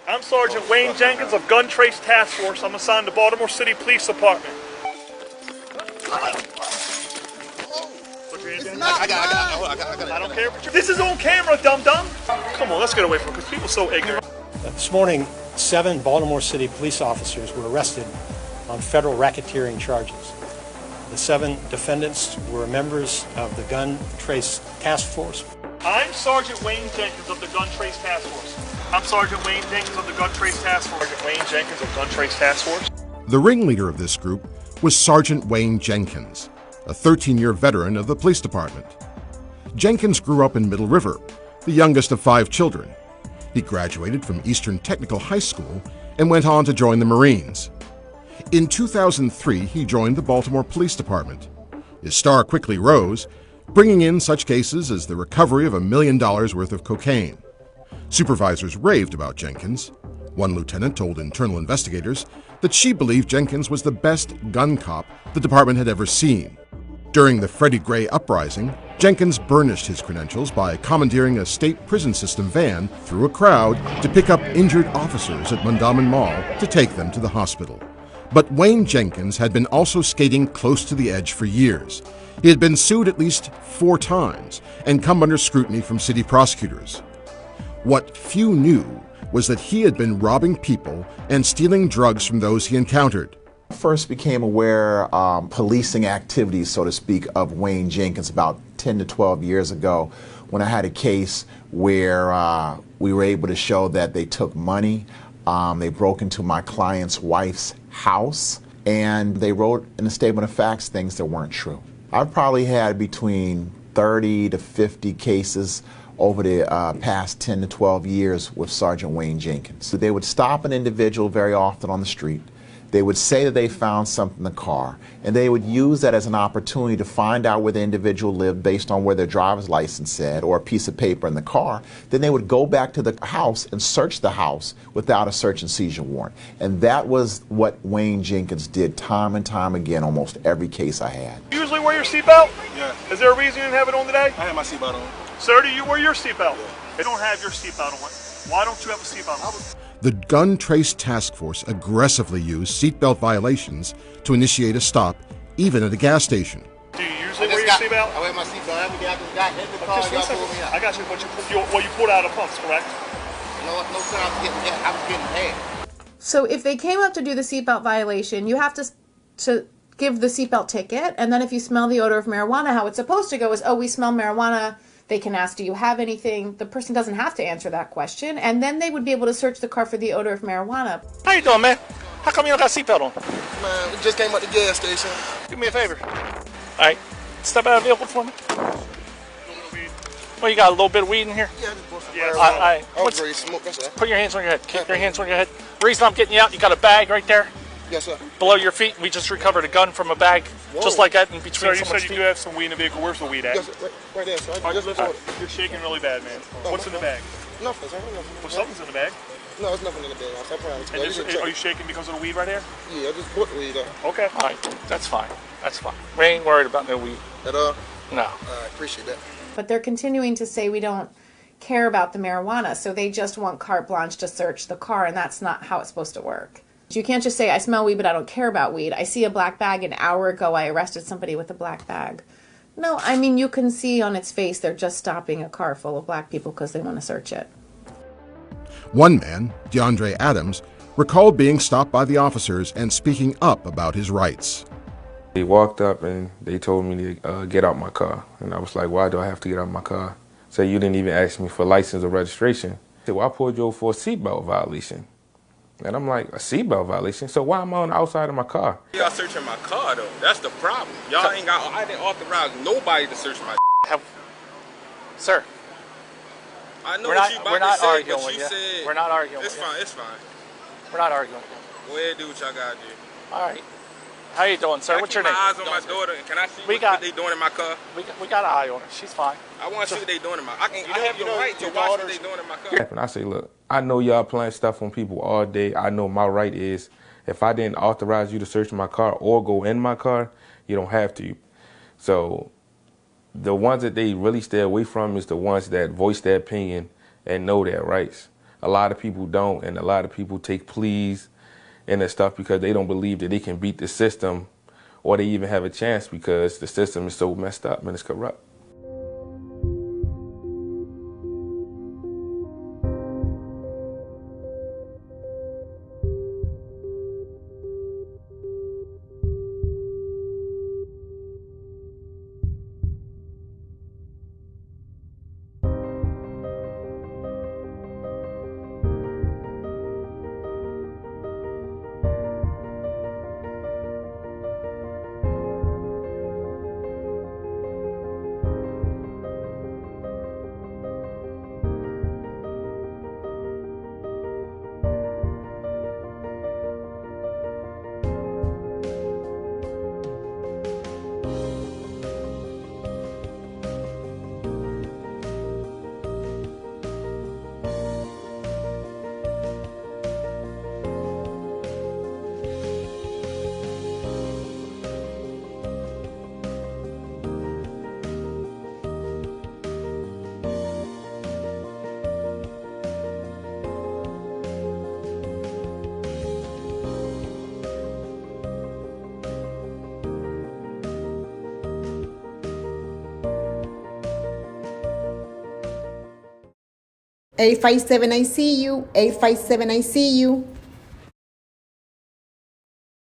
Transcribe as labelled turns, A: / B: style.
A: I'm Sergeant Wayne Jenkins of Gun Trace Task Force. I'm assigned to Baltimore City Police Department. I don't care. This is on camera, dum-dum. Come on, let's get away from it because people are so ignorant.
B: This morning, 7 Baltimore City police officers were arrested on federal racketeering charges. The 7 defendants were members of the Gun Trace Task Force.
A: I'm Sergeant Wayne Jenkins of the Gun Trace Task Force. I'm Sergeant Wayne Jenkins of the Gun Trace Task Force. Sergeant Wayne Jenkins of Gun Trace Task Force.
C: The ringleader of this group was Sergeant Wayne Jenkins, a 13-year veteran of the police department. Jenkins grew up in Middle River, the youngest of 5 children. He graduated from Eastern Technical High School and went on to join the Marines. In 2003, he joined the Baltimore Police Department. His star quickly rose, bringing in such cases as the recovery of $1 million worth of cocaine. Supervisors raved about Jenkins. One lieutenant told internal investigators that she believed Jenkins was the best gun cop the department had ever seen. During the Freddie Gray uprising, Jenkins burnished his credentials by commandeering a state prison system van through a crowd to pick up injured officers at Mondawmin Mall to take them to the hospital. But Wayne Jenkins had been also skating close to the edge for years. He had been sued at least 4 times and come under scrutiny from city prosecutors. What few knew was that he had been robbing people and stealing drugs from those he encountered.
D: I first became aware policing activities, so to speak, of Wayne Jenkins about 10 to 12 years ago when I had a case where we were able to show that they took money. They broke into my client's wife's house, and they wrote in the statement of facts things that weren't true. I've probably had between 30 to 50 cases over the past 10 to 12 years with Sergeant Wayne Jenkins. So they would stop an individual very often on the street. They would say that they found something in the car, and they would use that as an opportunity to find out where the individual lived based on where their driver's license said or a piece of paper in the car. Then they would go back to the house and search the house without a search and seizure warrant. And that was what Wayne Jenkins did time and time again, almost every case I had.
A: You usually wear your seatbelt?
E: Yeah.
A: Is there a reason you didn't have it on today?
E: I have my seatbelt on.
A: Sir, do you wear your seatbelt? Yeah. You don't have your seatbelt on. Why don't you have a seatbelt on?
C: The Gun Trace Task Force aggressively used seatbelt violations to initiate a stop, even at a gas station.
A: Do you usually wear your seatbelt?
E: I wear my seatbelt every day. I just got hit the car. Y'all pulled me out.
A: I got you, but you pulled out of pumps, correct?
E: No, sir, I was getting paid.
F: So if they came up to do the seatbelt violation, you have to give the seatbelt ticket, and then if you smell the odor of marijuana, how it's supposed to go is, oh, we smell marijuana. They can ask, do you have anything? The person doesn't have to answer that question, and then they would be able to search the car for the odor of marijuana.
A: How you doing, man? How come you don't got a seatbelt on?
E: Man, we just came up the gas station.
A: Do me a favor. All right, step out of the vehicle for me. Well, you got a little bit of weed in here?
E: Yeah, I just bought some
A: marijuana.
E: I was ready to smoke, that's all.
A: Put your hands on your head. Keep your hands on your head. The reason I'm getting you out, you got a bag right there.
E: Yes, sir.
A: Below your feet, we just recovered a gun from a bag, just like that in between. Sir, you said you do have some weed in the vehicle. Where's the weed at?
E: Yes, right there, sir.
A: You're shaking really bad, man. What's in the bag?
E: Nothing, sir.
A: Well, something's in the bag.
E: No, there's nothing in the bag.
A: Are you shaking because of the weed right here?
E: Yeah, I just bought the weed up.
A: Okay. All right, that's fine. That's fine. We ain't worried about no weed.
E: At all?
A: No.
E: I appreciate that.
F: But they're continuing to say we don't care about the marijuana, so they just want carte blanche to search the car, and that's not how it's supposed to work. You can't just say, I smell weed, but I don't care about weed. I see a black bag. An hour ago, I arrested somebody with a black bag. No, I mean, you can see on its face they're just stopping a car full of black people because they want to search it.
C: One man, DeAndre Adams, recalled being stopped by the officers and speaking up about his rights.
G: They walked up and they told me to get out my car. And I was like, why do I have to get out my car? So you didn't even ask me for license or registration. They said, well, I pulled you over for a seatbelt violation. And I'm like, a seatbelt violation? So why am I on the outside of my car?
H: Y'all searching my car, though. That's the problem. Y'all ain't got, I didn't authorize nobody to search my
A: Sir.
H: I know
A: we're
H: what you
A: not, we're not
H: say,
A: arguing
H: but
A: with
H: you
A: you.
H: said...
A: We're not arguing
H: it's
A: with
H: fine,
A: you.
H: it's fine.
A: We're not arguing.
H: Go ahead, do what y'all gotta do.
A: All right. How you doing, sir? What's your name?
H: I keep my eyes on my daughter, and can I see what they doing in my car?
A: We got an eye on her. She's fine.
H: I want to see what they doing in my car. I have the right to watch what they doing in my car.
G: And I say, look, I know y'all playing stuff on people all day. I know my right is, if I didn't authorize you to search my car or go in my car, you don't have to. So the ones that they really stay away from is the ones that voice their opinion and know their rights. A lot of people don't, and a lot of people take pleas and that stuff because they don't believe that they can beat the system or they even have a chance because the system is so messed up and it's corrupt.
I: Eight five seven, I see you. 857, I see you.